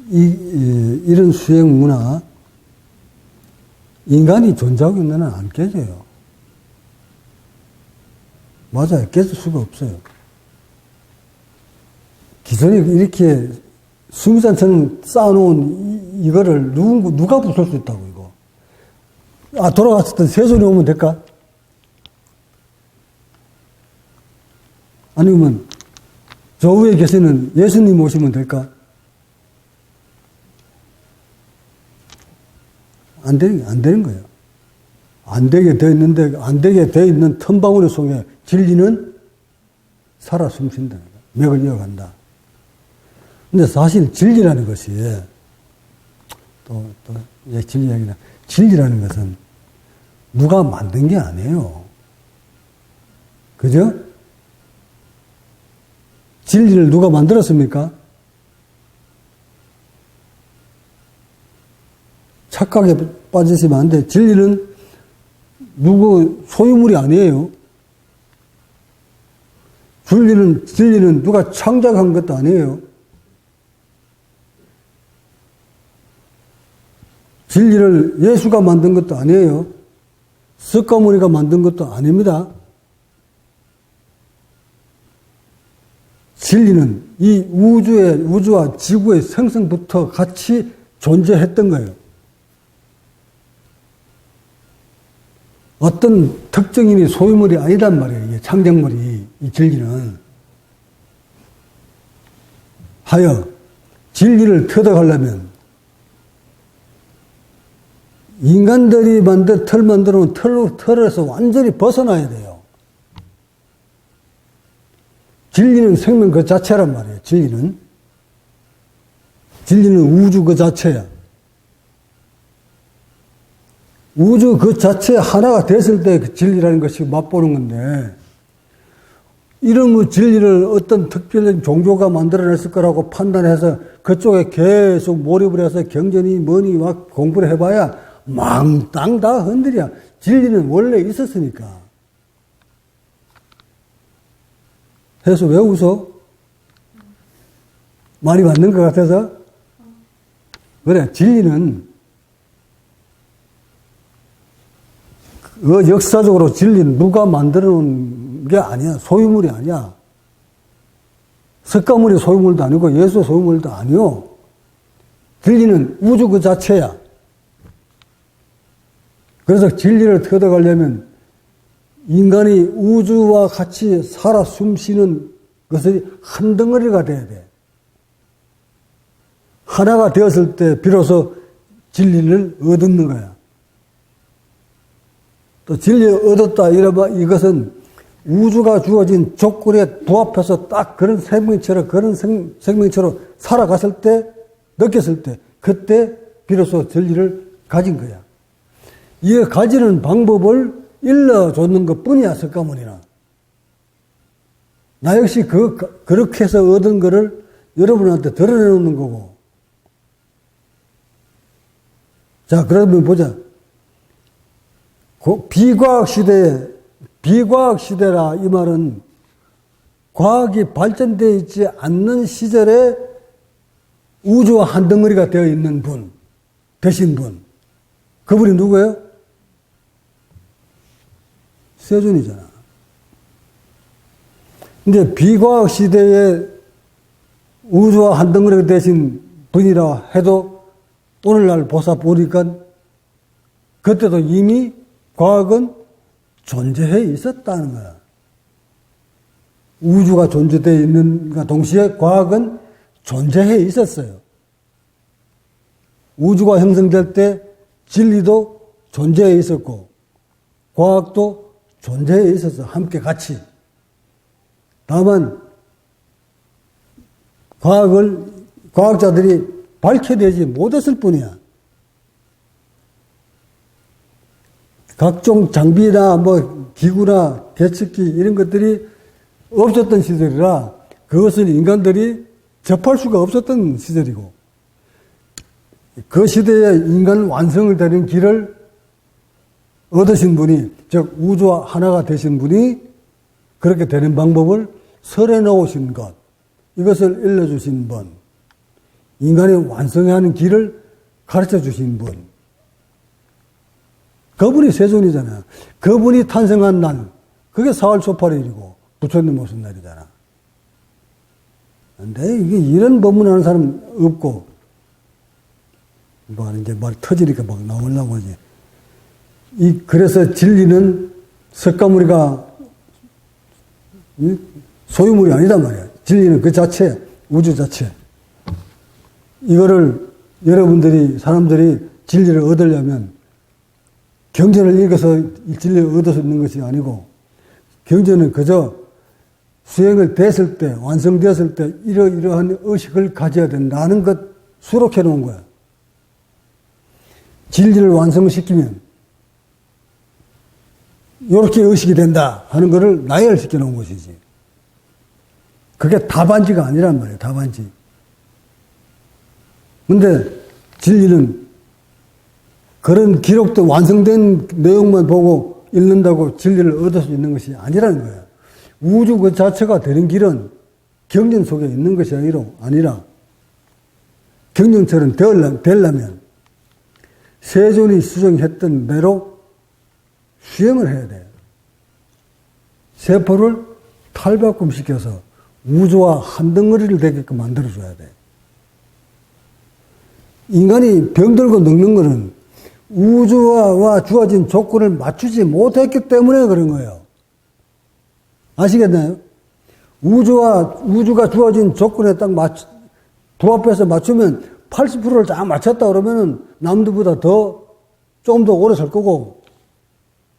이런 수행 문화, 인간이 존재하고 있는 한 안 깨져요. 맞아요. 깨질 수가 없어요. 기존에 이렇게 수미산처럼 쌓아놓은 이거를 누가 부술 수 있다고, 이거. 아, 돌아갔을 때 세존이 오면 될까? 아니면 저 위에 계시는 예수님 오시면 될까? 안 되는 거예요. 안 되게 되어 있는데, 안 되게 되어 있는 틈바구니 속에 진리는 살아 숨쉰다. 맥을 이어간다. 근데 사실 진리라는 것이, 진리 얘기나, 진리라는 것은 누가 만든 게 아니에요. 그죠? 진리를 누가 만들었습니까? 착각에 빠지시면 안 돼. 진리는 누구 소유물이 아니에요. 진리는 누가 창작한 것도 아니에요. 진리를 예수가 만든 것도 아니에요. 석가모니가 만든 것도 아닙니다. 진리는 이 우주와 지구의 생성부터 같이 존재했던 거예요. 어떤 특정인이 소유물이 아니란 말이에요. 이게 창작물이, 이 진리는. 하여 진리를 터득하려면 인간들이 틀 만들어 놓은 틀에서 완전히 벗어나야 돼요. 진리는 생명 그 자체란 말이에요. 진리는 우주 그 자체야. 우주 그 자체 하나가 됐을 때 그 진리라는 것이 맛보는 건데, 이런 진리를 어떤 특별한 종교가 만들어냈을 거라고 판단해서 그쪽에 계속 몰입을 해서 경전이 뭐니 막 공부를 해봐야 망땅 다 흔들이야. 진리는 원래 있었으니까. 해서 왜 웃어? 말이 맞는 것 같아서? 그래, 진리는 역사적으로 진리는 누가 만들어 놓은 게 아니야. 소유물이 아니야. 석가모니 소유물도 아니고 예수 소유물도 아니요. 진리는 우주 그 자체야. 그래서 진리를 터득하려면 인간이 우주와 같이 살아 숨쉬는 것이 한 덩어리가 돼야 돼. 하나가 되었을 때 비로소 진리를 얻는 거야. 또 진리를 얻었다 이러면 이것은 우주가 주어진 조건에 부합해서 딱 그런 생명체로 살아갔을 때, 느꼈을 때, 그때 비로소 진리를 가진 거야. 이 가지는 방법을 일러줬는 것 뿐이야, 석가모니는. 나 역시 그렇게 해서 얻은 거를 여러분한테 드러내놓는 거고. 자, 그러면 보자. 비과학 시대라 이 말은 과학이 발전되어 있지 않는 시절에 우주와 한 덩어리가 되어 있는 분, 되신 분. 그분이 누구예요? 세존이잖아. 근데 비과학 시대에 우주와 한 덩어리가 되신 분이라 해도 오늘날 보니까 그때도 이미 과학은 존재해 있었다는 거야. 우주가 존재되어 있는가 동시에 과학은 존재해 있었어요. 우주가 형성될 때 진리도 존재해 있었고 과학도 존재해 있었어. 함께 같이. 다만 과학자들이 밝혀내지 못했을 뿐이야. 각종 장비나 기구나 계측기 이런 것들이 없었던 시절이라 그것을 인간들이 접할 수가 없었던 시절이고 그 시대에 인간 완성을 되는 길을 얻으신 분이, 즉 우주와 하나가 되신 분이 그렇게 되는 방법을 설해 놓으신 것, 이것을 일러주신 분, 인간의 완성해야 하는 길을 가르쳐 주신 분. 그분이 세존이잖아요. 그분이 탄생한 날, 그게 4월 초팔일이고 부처님 오신 날이잖아. 근데 이게 이런 법문하는 사람 없고, 뭐 이제 말 터지니까 막 나오려고 하지. 그래서 진리는 석가모니가 소유물이 아니단 말이야. 진리는 그 자체, 우주 자체. 이거를 여러분들이, 사람들이 진리를 얻으려면 경전을 읽어서 진리를 얻을 수 있는 것이 아니고, 경전은 그저 수행을 됐을 때, 완성되었을 때 이러이러한 의식을 가져야 된다는 것 수록해 놓은 거야. 진리를 완성시키면 이렇게 의식이 된다 하는 것을 나열시켜 놓은 것이지. 그게 답안지가 아니란 말이에요. 답안지. 근데 진리는 그런 기록도 완성된 내용만 보고 읽는다고 진리를 얻을 수 있는 것이 아니라는 거예요. 우주 그 자체가 되는 길은 경전 속에 있는 것이 아니라 경전처럼 되려면 세존이 수정했던 대로 수행을 해야 돼요. 세포를 탈바꿈시켜서 우주와 한 덩어리를 되게끔 만들어줘야 돼. 인간이 병들고 늙는 것은 우주와 주어진 조건을 맞추지 못했기 때문에 그런 거예요. 아시겠나요? 우주가 주어진 조건에 딱 부합해서 맞추면 80%를 다 맞췄다 그러면은 남들보다 조금 더 오래 살 거고,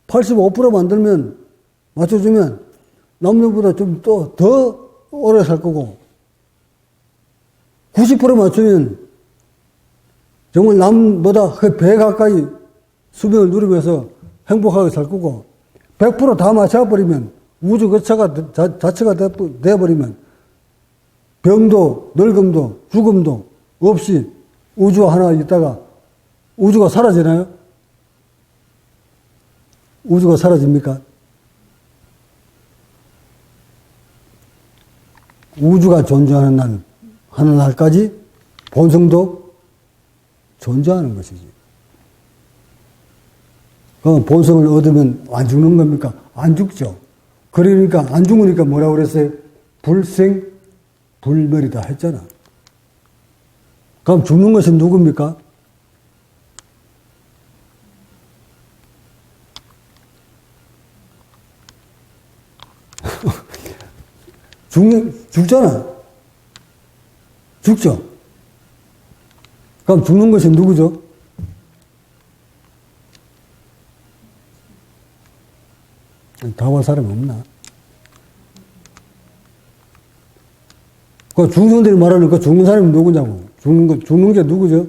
85% 만들면, 맞춰주면 남들보다 좀 더 오래 살 거고, 90% 맞추면 정말 남보다 배 가까이 수명을 누리면서 행복하게 살 거고, 100% 다 맞춰버리면 우주 그 자체가 돼버리면 병도 늙음도 죽음도 없이 우주 하나 있다가 우주가 사라지나요? 우주가 사라집니까? 우주가 존재하는 하는 날까지 본성도 존재하는 것이지. 그럼 본성을 얻으면 안 죽는 겁니까? 안 죽죠. 그러니까 안 죽으니까 뭐라고 그랬어요? 불생 불멸이다 했잖아. 그럼 죽는 것은 누굽니까? 죽잖아. 죽죠. 그럼 죽는 것이 누구죠? 답할 사람이 없나? 그 중생들이 말하는 그 죽는 사람이 누구냐고. 죽는 게 누구죠?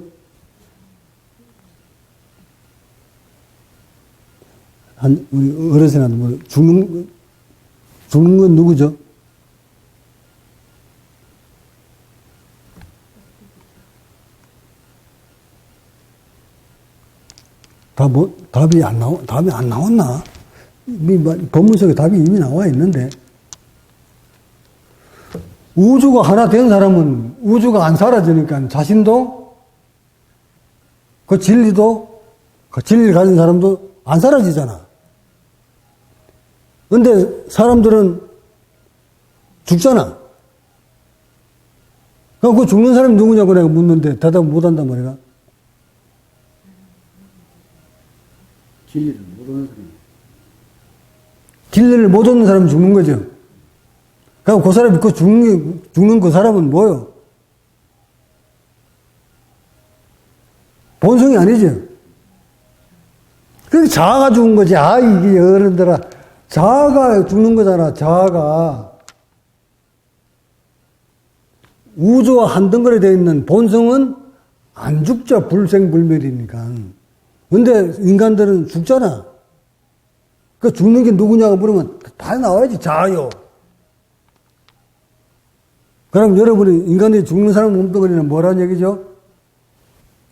우리 어르신한테 뭐, 죽는 건 누구죠? 답이 안 나왔나? 법문 속에 답이 이미 나와 있는데. 우주가 하나 된 사람은 우주가 안 사라지니까 자신도 그 진리도 그 진리를 가진 사람도 안 사라지잖아. 근데 사람들은 죽잖아. 그럼 그 죽는 사람이 누구냐고 내가 묻는데 대답 못 한단 말이야. 진리를 모르는 사람이. 진리를 못 얻는 사람이 죽는 거죠. 그럼 그 사람이 죽는 그 사람은 뭐요? 본성이 아니죠. 그게 자아가 죽은 거지. 이게 어른들아. 자아가 죽는 거잖아, 자아가. 우주와 한 덩어리 되어 있는 본성은 안 죽죠. 불생불멸이니까. 근데 인간들은 죽잖아. 그 죽는 게 누구냐고 물으면 다 나와야지. 자아요. 그럼 여러분이 인간들이 죽는 사람 몸뚱어리는 뭐라는 얘기죠?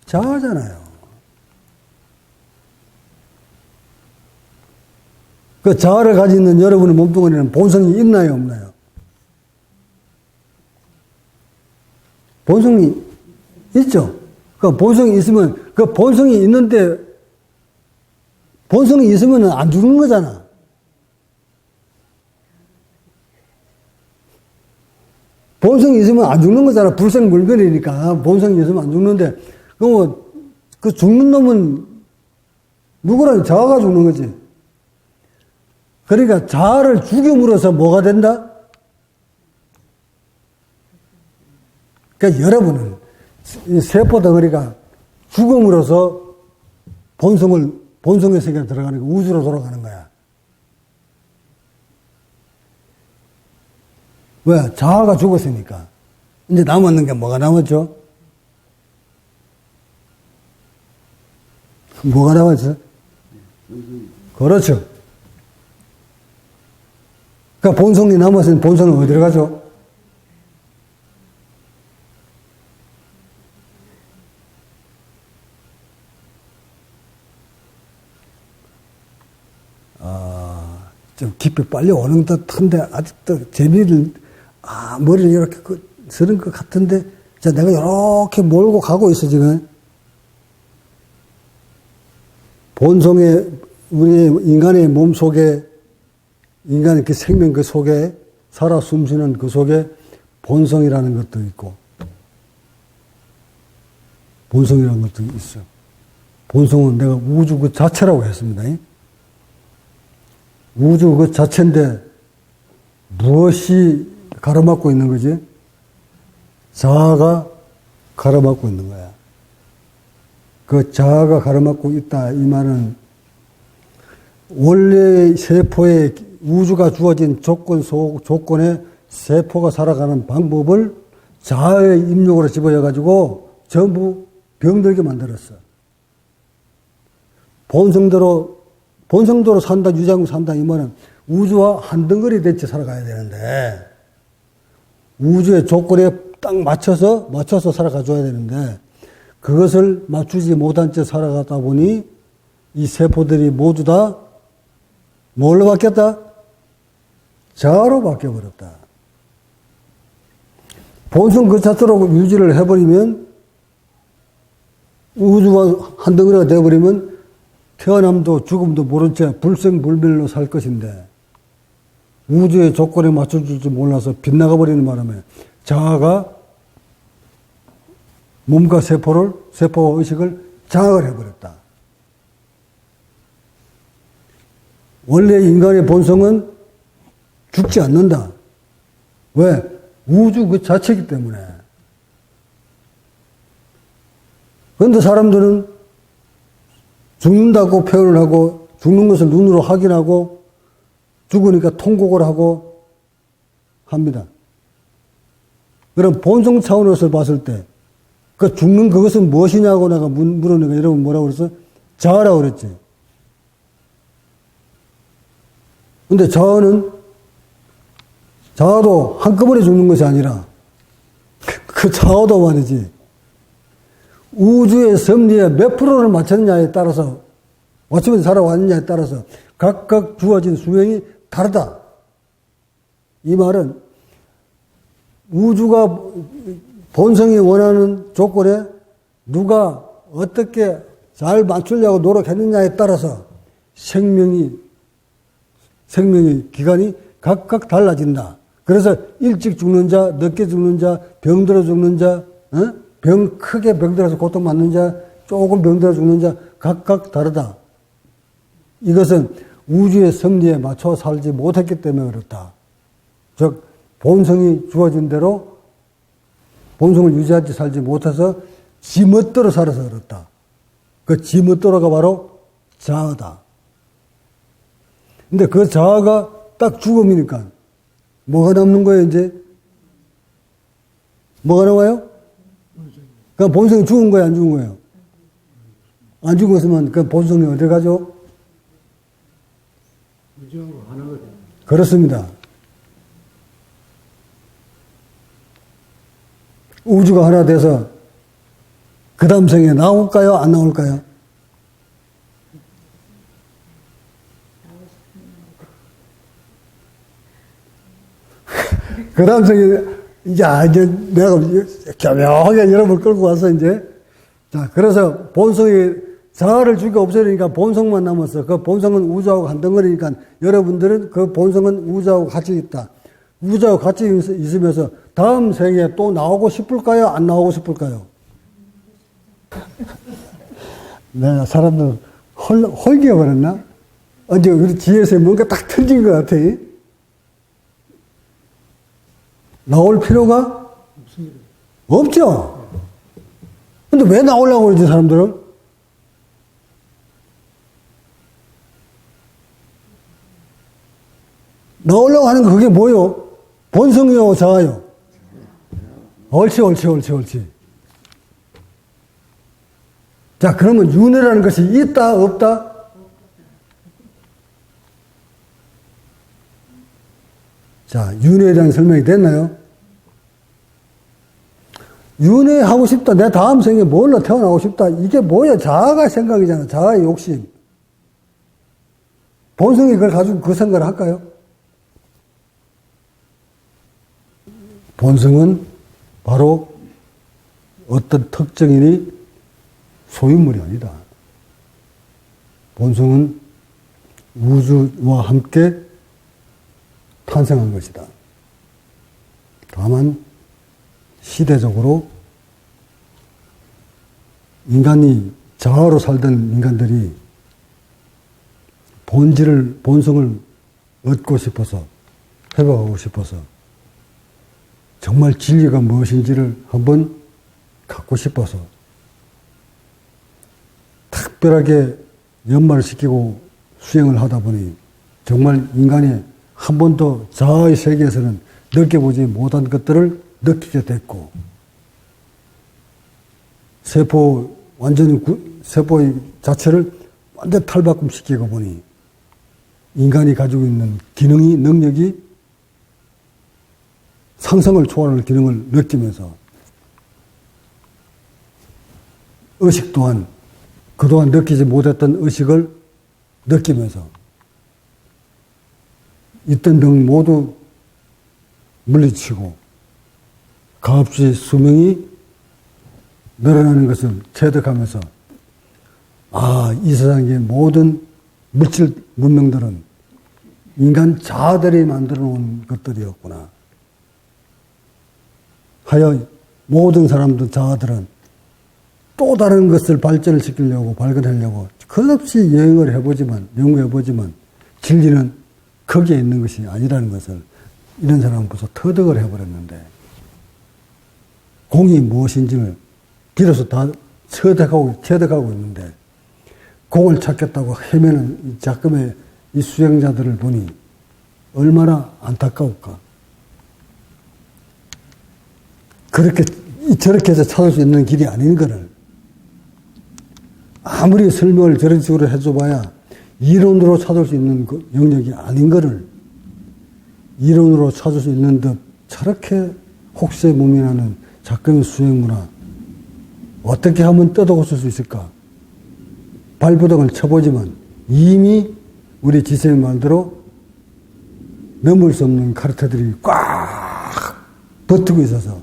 자아잖아요. 그 자아를 가지고 있는 여러분의 몸뚱어리는 본성이 있나요, 없나요? 본성이 있죠. 그 본성이 있으면, 그 본성이 있는데, 본성이 있으면 안 죽는 거잖아. 본성이 있으면 안 죽는 거잖아. 불생물별이니까. 본성이 있으면 안 죽는데, 그 죽는 놈은 누구랑 자아가 죽는 거지. 그러니까 자아를 죽임으로써 뭐가 된다? 그러니까 여러분은 이 세포 덩어리가 죽음으로써 본성의 세계에 들어가는 거, 우주로 돌아가는 거야. 왜? 자아가 죽었으니까. 이제 남았는 게 뭐가 남았죠? 뭐가 남았어? 그렇죠. 그러니까 본성이 남았으면 본성은 어디로 가죠? 좀 깊이 빨리 오는 듯한데 아직도 재미를 머리를 이렇게 쓰는 것 같은데 자 내가 이렇게 몰고 가고 있어 지금. 본성의 우리 인간의 몸 속에 인간의 그 생명 그 속에 살아 숨쉬는 그 속에 본성이라는 것도 있고 본성이라는 것도 있어. 본성은 내가 우주 그 자체라고 했습니다. 우주 그 자체인데 무엇이 가로막고 있는 거지? 자아가 가로막고 있는 거야. 그 자아가 가로막고 있다 이 말은 원래 세포에 우주가 주어진 조건에 세포가 살아가는 방법을 자아의 입력으로 집어여가지고 전부 병들게 만들었어. 본성대로 산다, 유장구 산다, 이 말은 우주와 한 덩어리 대치 살아가야 되는데, 우주의 조건에 딱 맞춰서 살아가줘야 되는데, 그것을 맞추지 못한 채 살아가다 보니, 이 세포들이 모두 다 뭘로 바뀌었다? 자아로 바뀌어버렸다. 본성 그 자체로 유지를 해버리면, 우주와 한 덩어리가 되어버리면, 태어남도 죽음도 모른 채 불생불멸로 살 것인데 우주의 조건에 맞춰줄 줄 몰라서 빗나가 버리는 바람에 자아가 몸과 세포와 의식을 장악을 해버렸다. 원래 인간의 본성은 죽지 않는다. 왜? 우주 그 자체이기 때문에. 그런데 사람들은 죽는다고 표현을 하고 죽는 것을 눈으로 확인하고 죽으니까 통곡을 하고 합니다. 그럼 본성 차원에서 봤을 때 그 죽는 그것은 무엇이냐고 내가 물으니까 여러분 뭐라고 그랬어? 자아라고 그랬지. 근데 자아도 한꺼번에 죽는 것이 아니라 그 자아도 말이지. 우주의 섭리에 몇 프로를 맞췄느냐에 따라서 어쩌면 살아왔느냐에 따라서 각각 주어진 수명이 다르다. 이 말은 우주가 본성이 원하는 조건에 누가 어떻게 잘 맞추려고 노력했느냐에 따라서 생명의 기간이 각각 달라진다. 그래서 일찍 죽는 자, 늦게 죽는 자, 병들어 죽는 자, 크게 병들어서 고통받는 자, 조금 병들어 죽는 자, 각각 다르다. 이것은 우주의 섭리에 맞춰 살지 못했기 때문에 그렇다. 즉, 본성이 주어진 대로 본성을 유지하지 살지 못해서 지멋대로 살아서 그렇다. 그 지멋대로가 바로 자아다. 근데 그 자아가 딱 죽음이니까 뭐가 남는 거예요, 이제? 뭐가 나와요? 그 본성이 죽은 거예요, 안 죽은 거예요? 안 죽었으면 그 본성이 어디 가죠? 우주하고 하나가 됩니다. 그렇습니다. 우주가 하나 돼서 그 다음 생에 나올까요? 안 나올까요? 그 다음 생에 이제 내가 교묘하게 여러분을 끌고 와서 이제, 자, 그래서 본성이 자아를 죽여 없애니까 본성만 남았어. 그 본성은 우주하고 한 덩어리니까 여러분들은 그 본성은 우주하고 같이 있다. 우주하고 같이 있으면서 다음 생에 또 나오고 싶을까요? 안 나오고 싶을까요? 내가 사람들 홀겨버렸나? 언제 우리 지혜에서 뭔가 딱 터진 것 같아. 나올 필요가 없죠. 근데 왜 나오려고 그러지, 사람들은? 나오려고 하는 거 그게 뭐요? 본성이요, 자아요? 옳지. 자, 그러면 윤회라는 것이 있다, 없다? 자, 윤회에 대한 설명이 됐나요? 윤회하고 싶다. 내 다음 생에 뭘로 태어나고 싶다. 이게 뭐야? 자아가 생각이잖아. 자아의 욕심. 본성이 그걸 가지고 그 생각을 할까요? 본성은 바로 어떤 특정인이 소유물이 아니다. 본성은 우주와 함께 탄생한 것이다. 다만 시대적으로 인간이 자아로 살던 인간들이 본성을 얻고 싶어서, 회복하고 싶어서, 정말 진리가 무엇인지를 한번 갖고 싶어서, 특별하게 연말시키고 수행을 하다 보니, 정말 인간이 한 번도 자아의 세계에서는 느껴보지 못한 것들을 느끼게 됐고, 세포의 자체를 완전 탈바꿈시키고 보니, 인간이 가지고 있는 기능이, 능력이 상상을 초월하는 기능을 느끼면서, 의식 또한 그동안 느끼지 못했던 의식을 느끼면서, 있던 병 모두 물리치고, 값없이 수명이 늘어나는 것을 체득하면서, 이 세상의 모든 물질 문명들은 인간 자아들이 만들어 놓은 것들이었구나. 하여 모든 사람들, 자아들은 또 다른 것을 발전을 시키려고, 발견하려고 끝없이 연구해보지만 진리는 거기에 있는 것이 아니라는 것을 이런 사람은 벌써 터득을 해버렸는데, 공이 무엇인지를 비로소 다 체득하고 있는데, 공을 찾겠다고 헤매는 작금의 이 수행자들을 보니 얼마나 안타까울까. 저렇게 해서 찾을 수 있는 길이 아닌 거를, 아무리 설명을 저런 식으로 해줘봐야 이론으로 찾을 수 있는 그 영역이 아닌 거를 이론으로 찾을 수 있는 듯 저렇게 혹세무민하는 작금의 수행문화, 어떻게 하면 뜯어고칠 수 있을까? 발부둥을 쳐보지만 이미 우리 지세의 말대로 넘을 수 없는 카르텔들이 꽉 버티고 있어서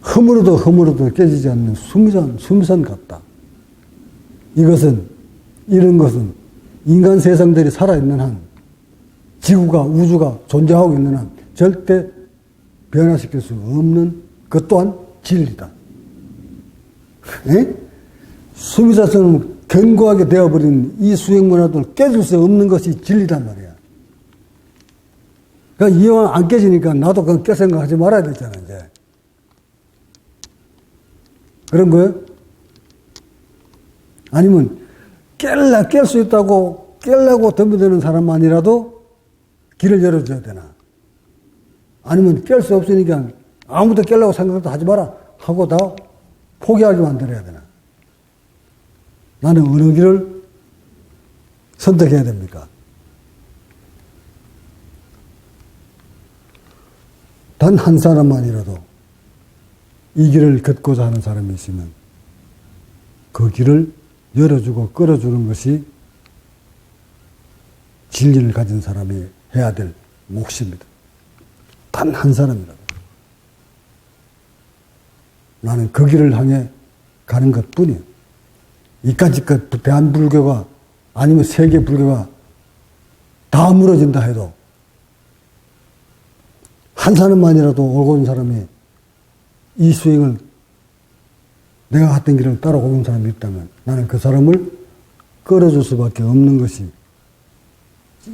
허물어도 깨지지 않는 숨선 같다. 이런 것은 인간 세상들이 살아있는 한, 지구가, 우주가 존재하고 있는 한 절대 변화시킬 수 없는 것 또한 진리다. 수미자처럼 견고하게 되어버린 이 수행문화도 깨질 수 없는 것이 진리단 말이야. 그러니까 이왕 안 깨지니까 나도 그건 깰 생각하지 말아야 되잖아, 이제. 그런 거예요? 아니면 깰 수 있다고 깨려고 덤벼드는 사람만이라도 길을 열어줘야 되나? 아니면 깰 수 없으니까 아무도 깨려고 생각도 하지 마라 하고 다 포기하게 만들어야 되나? 나는 어느 길을 선택해야 됩니까? 단 한 사람만이라도 이 길을 걷고자 하는 사람이 있으면 그 길을 열어주고 끌어주는 것이 진리를 가진 사람이 해야 될 몫입니다. 단 한 사람이라도 나는 그 길을 향해 가는 것 뿐이에요. 이까지껏 대한불교가 아니면 세계 불교가 다 무너진다 해도 한 사람만이라도 옳은 사람이 이 수행을 내가 갔던 길을 따라오는 사람이 있다면 나는 그 사람을 끌어줄 수밖에 없는 것이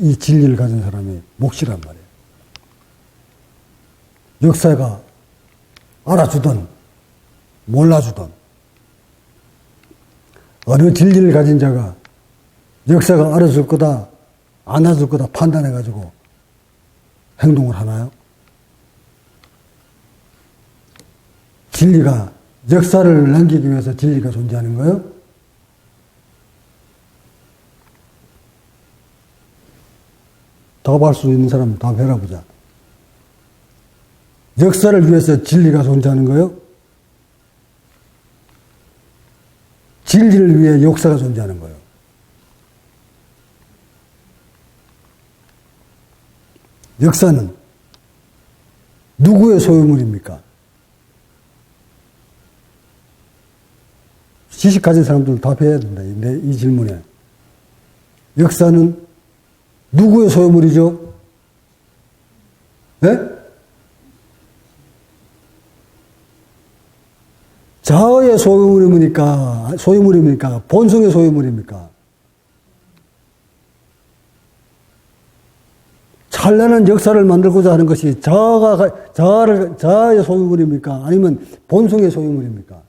이 진리를 가진 사람의 몫이란 말이에요. 역사가 알아주든 몰라주든 어느 진리를 가진 자가 역사가 알아줄 거다 안 알아줄 거다 판단해가지고 행동을 하나요? 진리가 역사를 남기기 위해서 진리가 존재하는 거예요? 답할 수 있는 사람 답해라 보자. 역사를 위해서 진리가 존재하는 거예요? 진리를 위해 역사가 존재하는 거예요. 역사는 누구의 소유물입니까? 지식 가진 사람들 답해야 된다. 이 질문에. 역사는 누구의 소유물이죠? 네? 자아의 소유물입니까? 본성의 소유물입니까? 찬란한 역사를 만들고자 하는 것이 자아의 소유물입니까? 아니면 본성의 소유물입니까?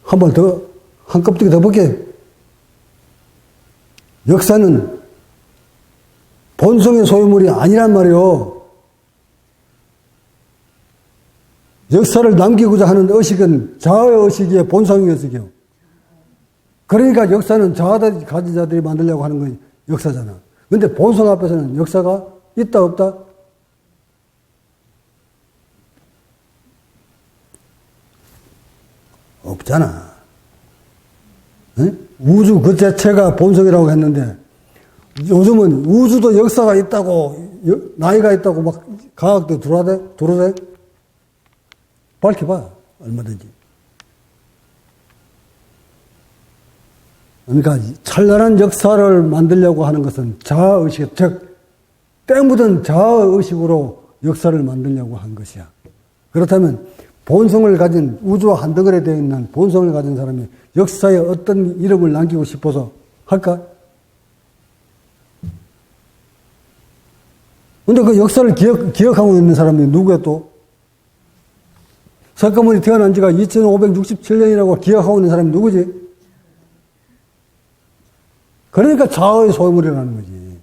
한 번 더, 한 껍데기 더 볼게. 역사는 본성의 소유물이 아니란 말이요. 역사를 남기고자 하는 의식은 자아의 의식이에요, 본성의 의식이에요. 그러니까 역사는 자아를 가진 자들이 만들려고 하는 건 역사잖아. 근데 본성 앞에서는 역사가 있다, 없다? 없잖아. 응? 우주 그 자체가 본성이라고 했는데 요즘은 우주도 역사가 있다고 나이가 있다고 막 과학도 들어대? 밝혀봐. 얼마든지. 그러니까 찬란한 역사를 만들려고 하는 것은 자아의식, 즉 때묻은 자아의식으로 역사를 만들려고 한 것이야. 그렇다면 본성을 가진 우주와 한 덩어리에 되어 있는 본성을 가진 사람이 역사에 어떤 이름을 남기고 싶어서 할까? 근데 그 역사를 기억하고 있는 사람이 누구야 또? 석가모니 태어난 지가 2567년이라고 기억하고 있는 사람이 누구지? 그러니까 자아의 소유물이라는 거지.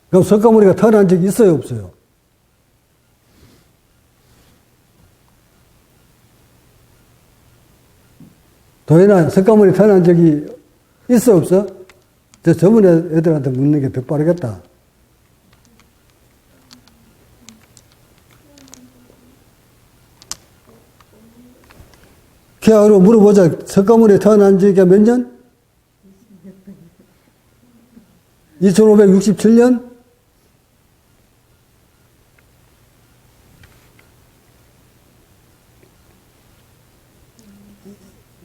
그럼 석가모니가 태어난 적이 있어요, 없어요? 도현아, 석가모니 태어난 적이 있어, 없어? 저 젊은 애들한테 묻는 게 더 빠르겠다. 걔하고 물어보자. 석가모니 태어난 지가 몇 년? 2567년?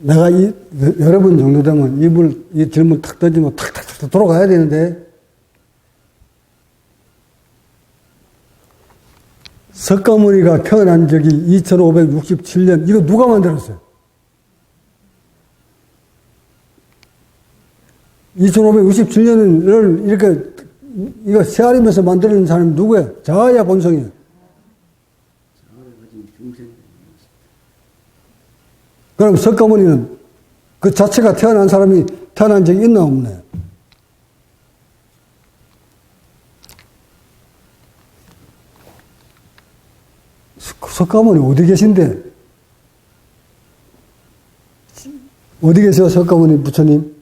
내가 여러분 정도 되면 이 질문 탁 던지면 탁탁탁 돌아가야 되는데, 석가모니가 태어난 적이 2567년, 이거 누가 만들었어요? 2567년을 이렇게, 이거 세아리면서 만드는 사람이 누구야? 자아야, 본성이야? 그럼 석가모니는 그 자체가 태어난 사람이 태어난 적이 있나 없나? 석가모니 어디 계신데? 어디 계세요, 석가모니 부처님?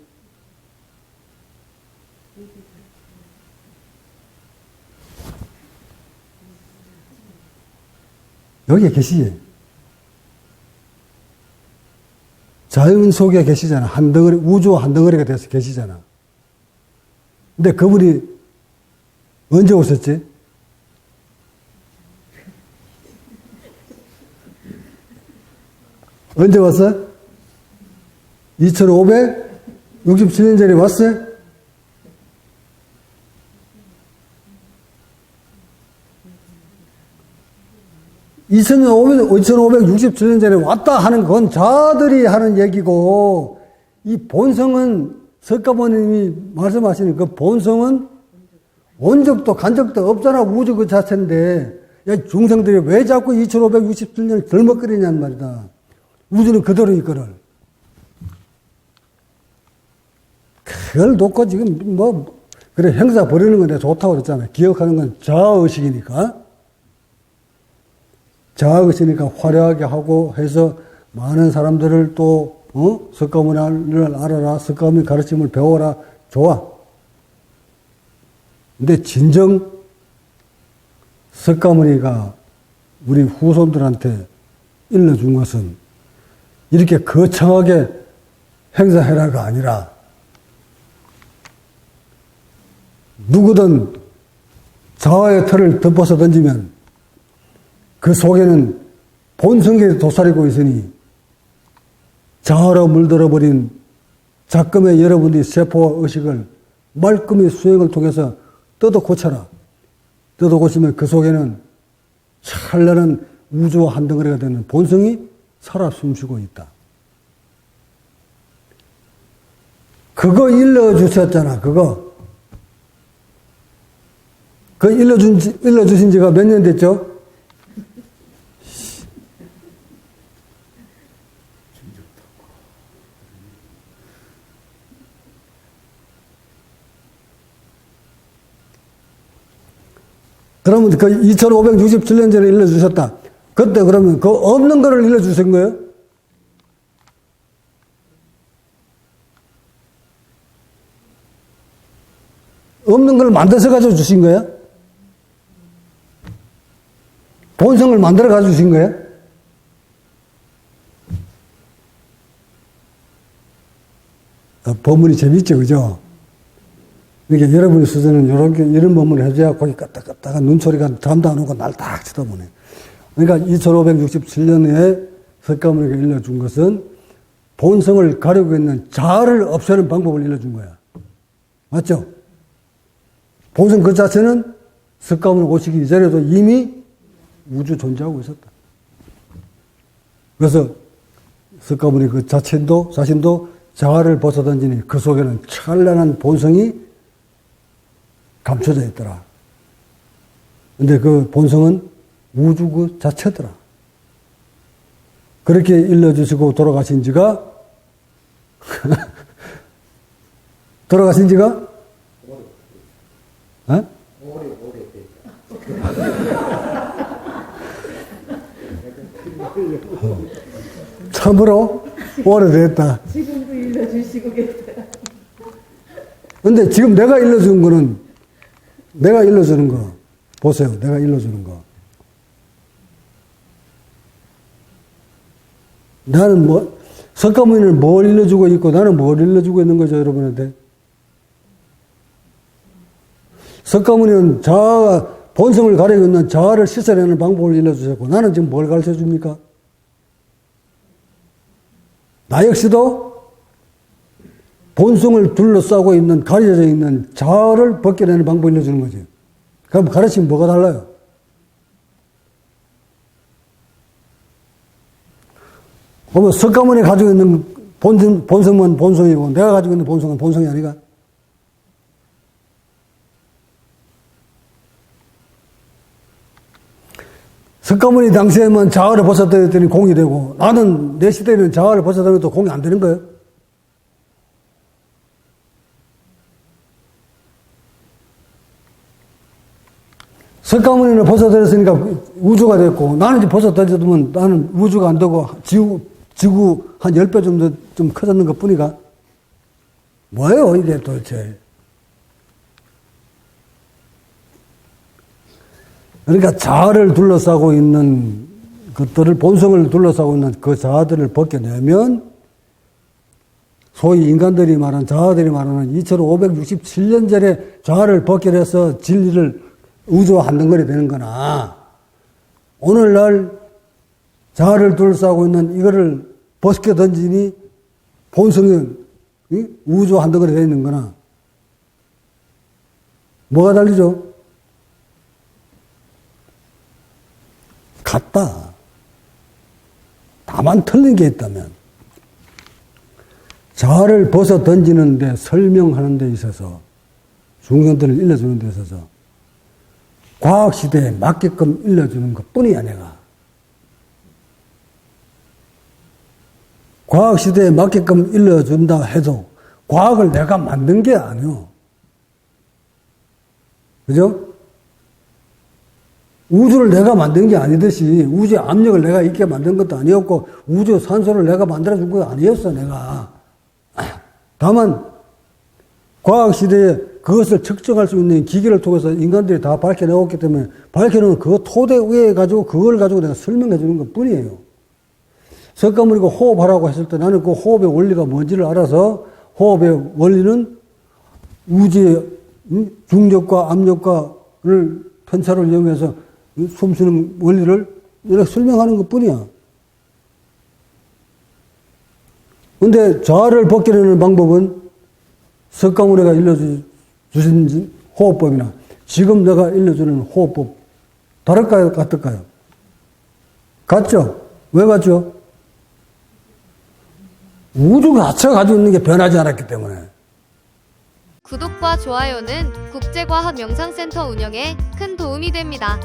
여기에 계시지? 자연 속에 계시잖아. 한 덩어리, 우주 한 덩어리가 돼서 계시잖아. 근데 그분이 언제 오셨지? 언제 왔어? 2567년 전에 왔어요? (2567년) 전에 왔다 하는 건 자들이 하는 얘기고, 이 본성은 석가모님이 말씀하시는 그 본성은 온 적도 간 적도 없잖아. 우주 그 자체인데, 야, 중생들이 왜 자꾸 2567년을 덜먹거리냐는 말이다. 우주는 그대로 있거든. 그걸 놓고 지금 그래, 행사 버리는 건 내가 좋다고 그랬잖아. 기억하는 건 자아의식이니까. 자아의식이니까 화려하게 하고 해서 많은 사람들을 또, 석가모니를 알아라. 석가모니 가르침을 배워라. 좋아. 근데 진정 석가모니가 우리 후손들한테 일러준 것은 이렇게 거창하게 행사해라가 아니라 누구든 자아의 털을 덮어서 던지면 그 속에는 본성이 도사리고 있으니 자아로 물들어버린 작금의 여러분들이 세포와 의식을 말끔히 수행을 통해서 뜯어 고쳐라. 뜯어 고치면 그 속에는 찬란한 우주와 한 덩어리가 되는 본성이 살아 숨쉬고 있다. 그거 일러주셨잖아, 그거. 그 일러주신 지가 몇 년 됐죠? 그러면 그 2567년 전에 일러주셨다. 그때 그러면 그 없는 거를 일러주신 거예요? 없는 걸 만들어서 가지고 주신 거예요? 본성을 만들어 가지고 주신 거예요? 법문이 재밌죠, 그죠? 그러니까 여러분의 수준은 이런 법문을 해줘야 거기 까딱까딱한 눈초리가 잠도 안 오고 날 딱 쳐다보네. 그러니까 2567년에 석가모니가 일러준 것은 본성을 가리고 있는 자아를 없애는 방법을 일러준 거야. 맞죠? 본성 그 자체는 석가모니 오시기 이전에도 이미 우주 존재하고 있었다. 그래서 석가모니 그 자신도 자아를 벗어던지니 그 속에는 찬란한 본성이 감춰져 있더라. 근데 그 본성은 우주 그 자체더라. 그렇게 일러주시고 돌아가신 지가 어? 참으로 오래됐다. 지금도 일러주시고 계세요. 근데 지금 내가 일러주는 거 보세요. 내가 일러주는 거. 나는 석가모니는 뭘 일러주고 있고 나는 뭘 일러주고 있는 거죠, 여러분한테? 석가모니는 자아, 본성을 가리고 있는 자아를 씻어내는 방법을 일러주셨고 나는 지금 뭘 가르쳐 줍니까? 나 역시도 본성을 둘러싸고 있는, 가려져 있는 자아를 벗겨내는 방법을 일러주는 거지. 그럼 가르치면 뭐가 달라요? 그러면 석가모니 가지고 있는 본성은 본성이고 내가 가지고 있는 본성은 본성이 아니가? 석가모니 당시에만 자아를 벗어들였더니 공이 되고 나는 내 시대에는 자아를 벗어들여도 공이 안 되는 거예요. 석가모니는 벗어들였으니까 우주가 됐고 나는 이제 벗어들였으면 나는 우주가 안 되고 지구 한 10배 정도 좀 커졌는 것 뿐이가? 뭐예요 이게 도대체? 그러니까 자아를 둘러싸고 있는 것들을, 본성을 둘러싸고 있는 그 자아들을 벗겨내면 소위 인간들이 말하는 자아들이 말하는 2567년 전에 자아를 벗겨내서 진리를 우주와 한덩거리 되는 거나 오늘날 자아를 둘러싸고 있는 이거를 벗겨 던지니 본성은 우주와 한덩거리 되어 있는 거나 뭐가 다르죠? 같다. 다만 틀린 게 있다면 자아를 벗어 던지는데 설명하는 데 있어서 중견들을 일러주는 데 있어서 과학시대에 맞게끔 일러주는 것 뿐이야 내가. 과학시대에 맞게끔 일러준다 해도 과학을 내가 만든 게 아니오. 그죠? 우주를 내가 만든 게 아니듯이 우주의 압력을 내가 있게 만든 것도 아니었고 우주 산소를 내가 만들어준 것도 아니었어 내가. 다만 과학시대에 그것을 측정할 수 있는 기계를 통해서 인간들이 다 밝혀내었기 때문에 밝혀놓은 그 토대 위에 가지고 그걸 가지고 내가 설명해 주는 것 뿐이에요. 석가모니가 호흡하라고 했을 때 나는 그 호흡의 원리가 뭔지를 알아서 호흡의 원리는 우주의 중력과 압력과를 편차를 이용해서 숨쉬는 원리를 이렇게 설명하는 것 뿐이야. 근데 자아를 벗겨내는 방법은 석가모니가 일러주신 호흡법이나 지금 내가 일러주는 호흡법 다를까요? 같을까요? 같죠? 왜 같죠? 우주 자체가 가지고 있는 게 변하지 않았기 때문에. 구독과 좋아요는 국제과학명상센터 운영에 큰 도움이 됩니다.